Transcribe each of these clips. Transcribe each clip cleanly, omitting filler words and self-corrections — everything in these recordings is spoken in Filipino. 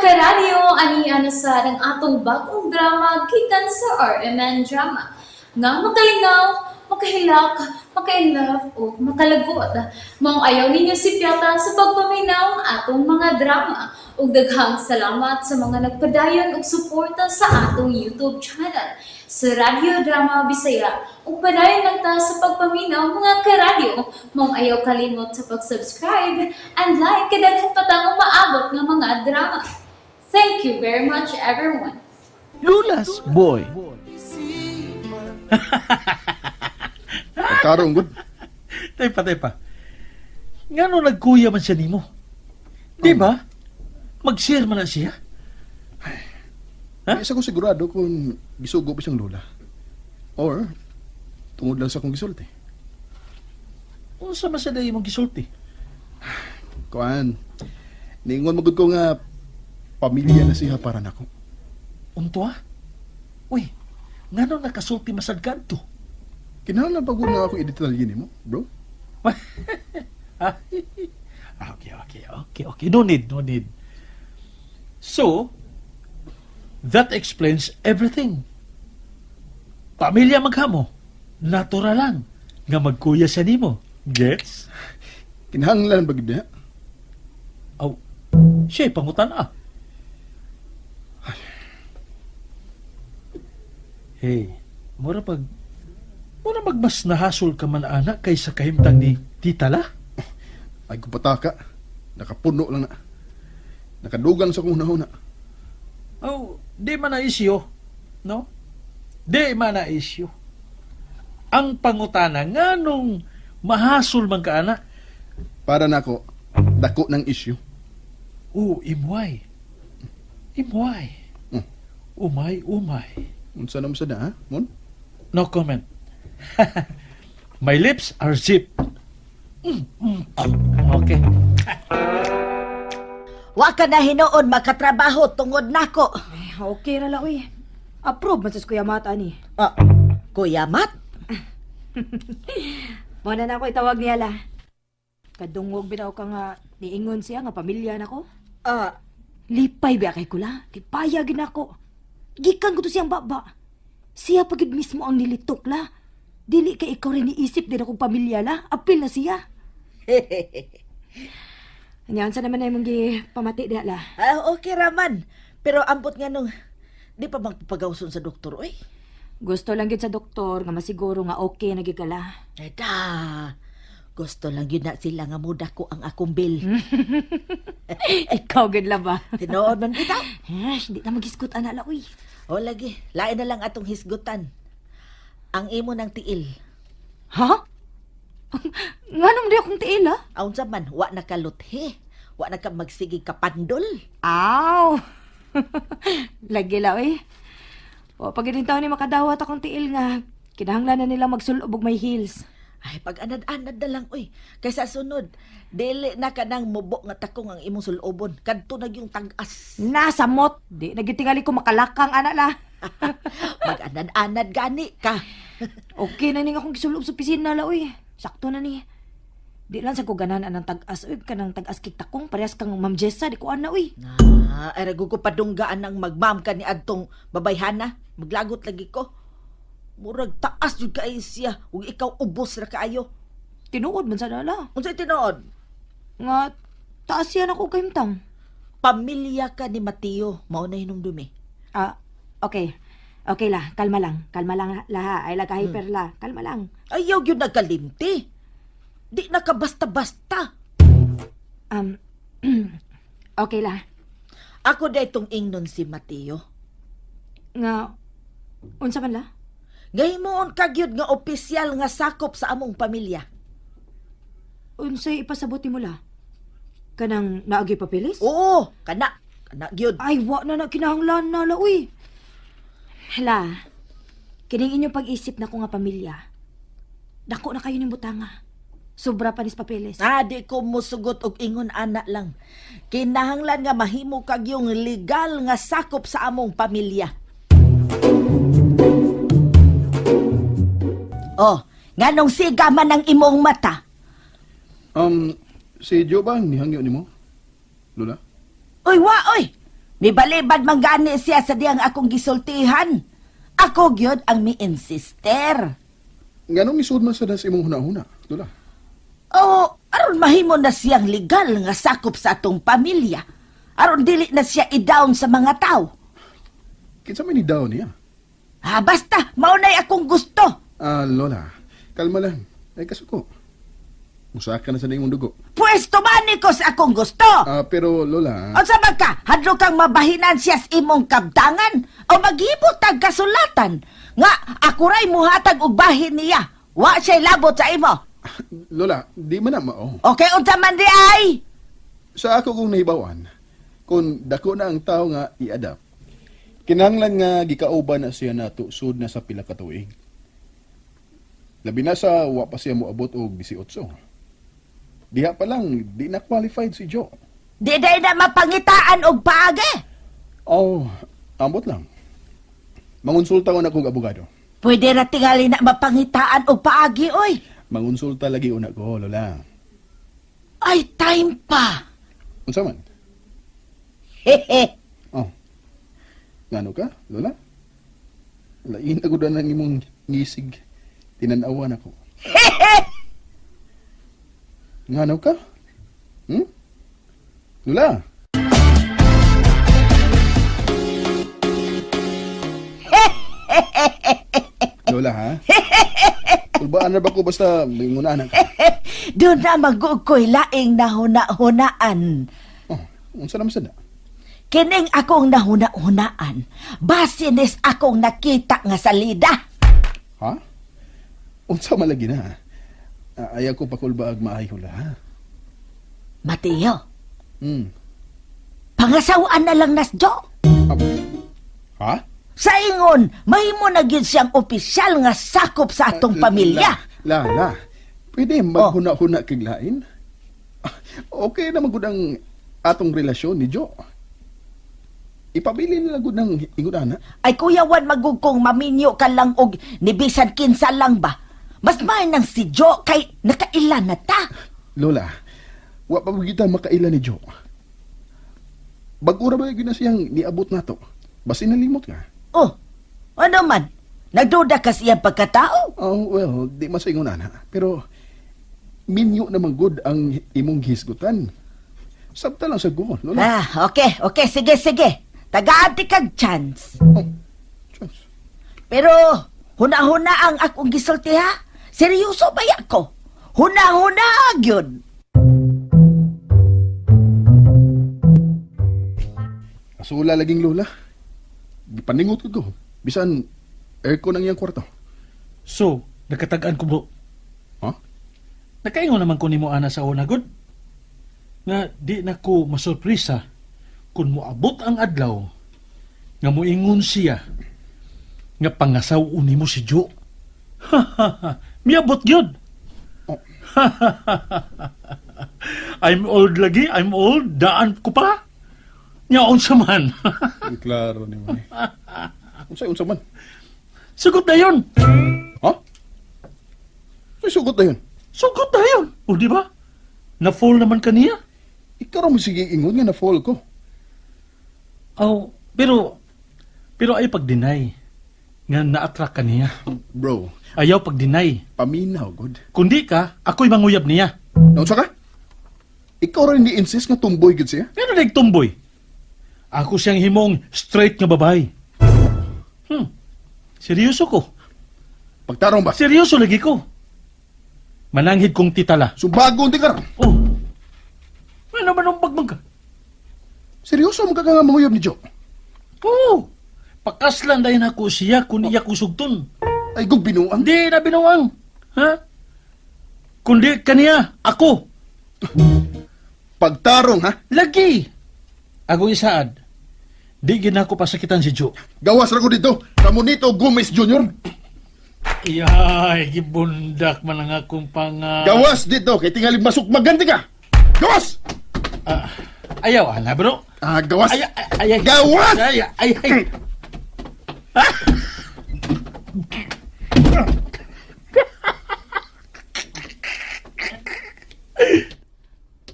karadyo, ani sa ng atong bagong drama gikan sa RMN Drama. Nga makalingaw, makahilak, maka-inlove, o makalagot. Mong ayaw ninyo si Piota sa pagpaminaw ang atong mga drama. Ug daghang salamat sa mga nagpadayon ug suporta sa atong YouTube channel sa Radyo Drama Bisaya. Ug padayon lang ta sa pagpaminaw mga karadyo. Mong ayaw kalimot sa pag-subscribe and like kadaghan pa tang maabot nga mga drama. Thank you very much everyone. Lulas, boy. Karong good. Tay pa. Nga no nagkuya man siya nimo. Di ba? Mag-share man na siya. Isa ko sigurado kung gisugo pa siyang lola. Or, tungod lang sa kong gisulti. Unsa man sa dayo mong gisulti? Kuan, niingon magud ko nga pamilya na siya para nako. Unto ah? Uy, nga no nakasulti masad kadto? Kinahanglan pag nga ako i-detalye nimo, bro. Okay. No need. So, that explains everything. Pamilya maghamo. Natural lang nga magkuya sa nimo. Gets? Kinahanglan ba gid? Aw, siya pangutan ah. Hey, mura mas nahasol ka man anak kaysa kahimtang ni Tita La. Ay kupataka. Nakapuno lang na. Nakadugang sa kong nahuna. Oh, di man na isyo. No? Di man na isyo. Ang pangutana nga nung mahasol man ka anak. Para nako, dako ng issue. Imway. Hmm. Umay. Unsa naman sa da, ha? Mon? No comment. My lips are zipped. Okay. Wa ka na hinuon makatrabaho tungod nako. Okay ra la, uy. Approve man sa Kuya Mata ni. Ah, Kuya Mat? Muna na ako itawag niya la. Kadungog bitaw ka nga niingon siya nga pamilya nako. Lipay ba kay kula? Lipayagin ako. Gikan ko to siyang baba. Siya pagid mismo ang nilitok la. Dili kay ikaw rin iisip din akong pamilya la. Apil na siya. Anyan sa naman na mong pamati diha la. Okay raman. Pero ambot nga nung, di pa bang papagawson sa doktor, oy? Gusto lang gid sa doktor nga masiguro nga okay na gigala. Eda, gusto lang yun na sila nga muda ko ang akong bill. Ikaw gid la ba? Tinood man bitaw. Hindi na magisgot ana la, uy. O lagi, lain na lang atong hisgutan. Ang imo ng tiil. Ha? Nganong di akong tiil, ha? Aun sa man, wa na kaluthe. Wa na ka magsigig kapandol. Aw! Lagi la, eh. O, pag taon ni makadawat akong tiil nga, kinahanglan na nila magsulob og may heels. Ay, pag anad-anad na lang, oy. Kaysa sunod, dili na ka nang mubo nga takong ang imong sulobon. Kadto na yung tag-as. Nasa mot! Di, nagitingali ko makalakang, ana la. Mag-anad-anad gani ka. Okay na ning akong gisulob sa pisina la, uy. Sakto na ni. Di lang sa ko gananan ang tag-as, uy. Kanang tag-as kiktakong, parehas kang Ma'am Jessa, di ko ana, uy. Ay, ragu ko padunggaan ang magmam ka ni adtong babayhana. Maglagot lagi ko. Murag taas yung kay siya. Ug ikaw ubos ra kaayo. Tinuod man sa nala. Unsay tinuod? Nga, taas yan ako kayimtang. Pamilya ka ni Mateo. Mao na hinumdumi. Okay. Okay la, kalma lang. Kalma lang la, ay hyper la. Kalma lang. Ayaw yun nagkalimti. Di na ka basta-basta. Okay la. Ako da itong ingnon si Mateo. Nga, unsa man la? Gahimoon kagyud nga opisyal nga sakop sa among pamilya. Unsay ipasabuti mo la? Kanang naagi papilis? Oo, kana gyud. Ay, wa na kinahanglan na la, uy. Hala, kining inyong pag-isip na ko nga pamilya. Dako na kayo ng butanga. Sobra pa nis papeles. Di ko musugot og ingon ana lang. Kinahanglan nga mahimo kagyong legal nga sakop sa among pamilya. Oh, nganong siga man ang imong mata? Si Joe ba nihangyo nimo? Lola? Oy, wa, oy! Mibalibad man gani siya sa diyang akong gisultihan. Ako gyud ang mi-insister. Nga nung isod man sa das imong huna-huna, Lola. O, aron mahimo na siyang legal nga sakop sa atong pamilya. Aron dili na siya i-down sa mga tao. Kinsa man ni daw niya? Basta, maunay akong gusto. Lola, kalma lang. Ay kasuko. Usa ka na sa imong dugo. Pwesto man ko sa akong gusto. Pero Lola, O sa ka, hadlo kang mabahinan siya sa imong kabdangan o maghibot tag kasulatan nga ako ray muhatag og bahin niya. Wa siya labot sa imo. Lola, di man na mao. Okay, unsa man di ay? Sa ako kong nahibawan, kung dako na ang tao nga i-adapt, kinahanglan nga gikauban na siya nato sud na sa pila ka tuig. Labi na sa wa pa siya moabot og 18. Diha pa lang, di na qualified si Joe. Di day na mapangitaan og paagi. Ambot lang. Mangonsulta ko na kong abogado. Pwede ra tingali na mapangitaan og paagi, oy. Mangonsulta lagi una ko, Lola. Ay, time pa. Unsa man? Hehe. Ngano ka, Lola? Lain ako na ng imong ngisig. Tinanawan ako. Ngano ka? Lola? Lola, ha? Ulbaan na ba ko basta lingunan ka? Doon na magukoy laing nahuna-hunaan. Unsa naman sada? Kining akong nahuna-hunaan, basinis akong nakita nga salida. Ha? Unsa malagi na? Ayaw ko pakulbaag maayo ha? Mateo, Hmm. pangasawaan na lang nasjo. Ha? Sa ingon, mahimo na gyud siyang opisyal nga sakop sa atong pamilya. La. Pwede maghuna-huna kig lain? Okay na magud ang atong relasyon ni Joe. Ipabili nila gud ng ingudana. Ay kuyawan magugkong maminyo ka lang og nibisan kinsa lang ba? Mas may nang si Jo kay nakailan na ta. Lola, wa pa kita makaila ni Joe. Bagura ba yun na siyang niabot na to? Basi nalimot ka. Oh, ano man? Nagduda ka siyang pagkatao? Well, di masingon na. Pero, minyo naman good ang imong hisgutan. Sabta lang sa go, Lola. Okay, sige. Tagaati kag chance. Chance. Pero, huna-huna ang akong gisulti ha? Seryoso ba ko? Huna-huna gyud. Asula laging Lola. Gipaningot ko. Bisan, aircon ang iyang kwarto. So, nakatagaan ko bro. Ha? Nakaingon naman ko ni mo ana sa una, good? Nga di na ko masurprisa kung moabot ang adlaw nga moingon siya nga pangasaw uni mo si Jo. Miabot gyud. Oh. I'm old lagi, I'm old. Daan ko pa. Nyaon sa man. Klaro ni mo. Unsa man? Sugot na yun. Ha? May sugot na yun. Sugot na yun. O di ba? Na-fall naman kaniya. Ikaw mo sige ingon nga na-fall ko. Oh, pero ay pag-deny nga na-attract ka niya. Bro, Ayaw pag-deny. paminaw, good. Kundi ka, ako'y manguyab niya. Naunsa ka? Ikaw rin ni-insist nga tumboy gid siya? Pero nagtumboy. Ako siyang himong straight nga babae. Seryoso ko. Pagtarong ba? Seryoso lagi ko. Mananghid kong titala. Subagon ti ka. Oh. Ano ba nung pagmag? Seryoso mo ka nga manguyab ni Joe? Oo. Pakaslan dahil ako siya kung iya kusugton. Ay, gug binuang. Hindi na binuang. Ha? Kundi kaniya, ako. Pagtarong, ha? Lagi. Ako isaad. Di gina ko pasakitan si Joe. Gawas ra ko dito. Ramonito Gomez Jr. Iyay, gibundak man ang akong panga... Gawas dito. Kay tingali masuk maganti ka. Gawas! Ayaw, ana bro. Gawas. Ay. Gawas! Ay.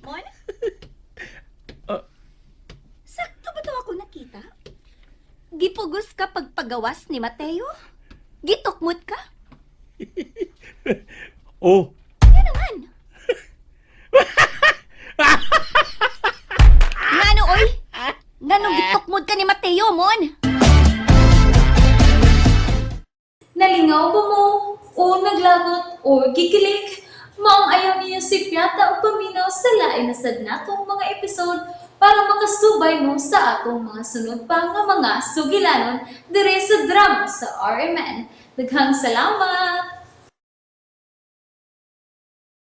Mon? Sakto ba ito ako Gipugos ka pagpagawas ni Mateo? Gitukmod ka? Oh, Ano naman? Ngano, oy? Ngano gitukmod ka ni Mateo, mon? Nalingaw ba mo? O naglagot? O gikilig? Maong ayaw niyo si Piata o paminaw sa lain na sad natong mga episode para makasubay mo sa atong mga sunod pa nga mga sugilanon dire sa drama sa RMN. Daghang salamat!